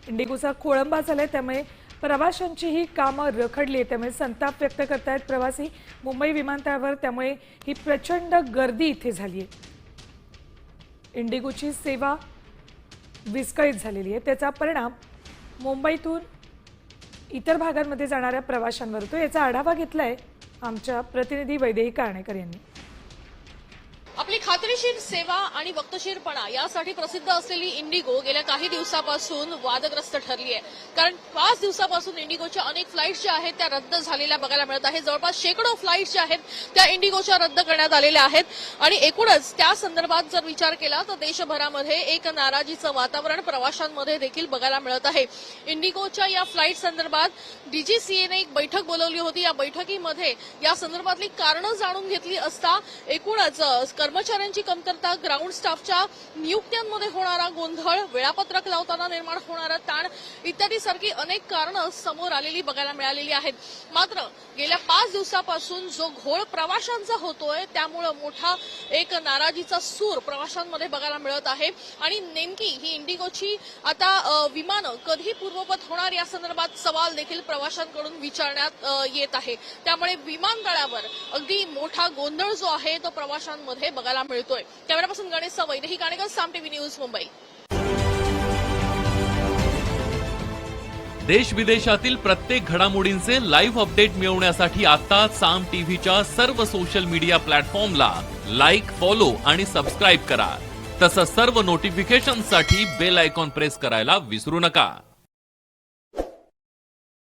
इंडिगोचा खोळंबा झालाय, त्यामुळे प्रवाशांची ही कामं रखडली आहे, त्यामुळे संताप व्यक्त करतायत प्रवासी मुंबई विमानतळावर। त्यामुळे ही प्रचंड गर्दी इथे झाली आहे। इंडिगोची सेवा विस्कळीत झालेली आहे, त्याचा परिणाम मुंबईतून इतर भागांमध्ये जाणाऱ्या प्रवाशांवर होतो। याचा आढावा घेतलाय आमच्या प्रतिनिधी वैदेही कारणेकर यांनी। आपली खात्रीशीर सेवा आणि वक्तशीरपणा यासाठी प्रसिद्ध असलेली इंडिगो गेल्या काही दिवसापासून वादग्रस्त ठरली आहे। कारण 5 दिवसापासून इंडिगोच्या अनेक फ्लाईट्स ज्या आहेत त्या रद्द झालेल्या बघायला मिळत आहे। जवळपास शेकडो फ्लाईट्स ज्या आहेत त्या इंडिगोच्या रद्द करण्यात आलेल्या आहेत आणि एकूणच त्या संदर्भात जर विचार केला तर देशभरामध्ये एक नाराजीचं वातावरण प्रवाशांमध्ये देखील बघायला मिळत आहे। इंडिगोच्या या फ्लाईट संदर्भात डीजीसीएने एक बैठक बोलावली होती। या बैठकीमध्ये या संदर्भातली कारणं जाणून घेतली असता एकूणच कर्मचाऱ्यांची कमतरता, ग्राउंड स्टाफच्या नियुक्त्यांमध्ये होणारा गोंधळ, वेळापत्रक लावताना निर्माण होणारा ताण इत्यादी सारखी अनेक कारणं समोर आलेली बघायला मिळालेली आहेत। मात्र गेल्या 5 दिवसापासून जो घोळ प्रवाशांचा होतोय त्यामुळे मोठा एक नाराजीचा सूर प्रवाशांमध्ये बघायला मिळत आहे आणि नेमकी ही इंडिगोची आता विमानं कधी पूर्ववत होणार या संदर्भात सवाल देखील प्रवाशांकडून विचारण्यात येत आहे। त्यामुळे विमानतळावर अगदी मोठा गोंधळ जो आहे तो प्रवाशांमध्ये बघायला मिळतोय। कॅमेरापासून गणेश वैदेही काणेकर, साम टीव्ही न्यूज, मुंबई। देश विदेशातील प्रत्येक घडामोडींचे लाईव्ह अपडेट मिळवण्यासाठी आता साम टीव्हीच्या सर्व सोशल मीडिया प्लॅटफॉर्मला लाईक, फॉलो आणि सबस्क्राईब करा। तसंच सर्व नोटिफिकेशनसाठी बेल आयकॉन प्रेस करायला विसरू नका।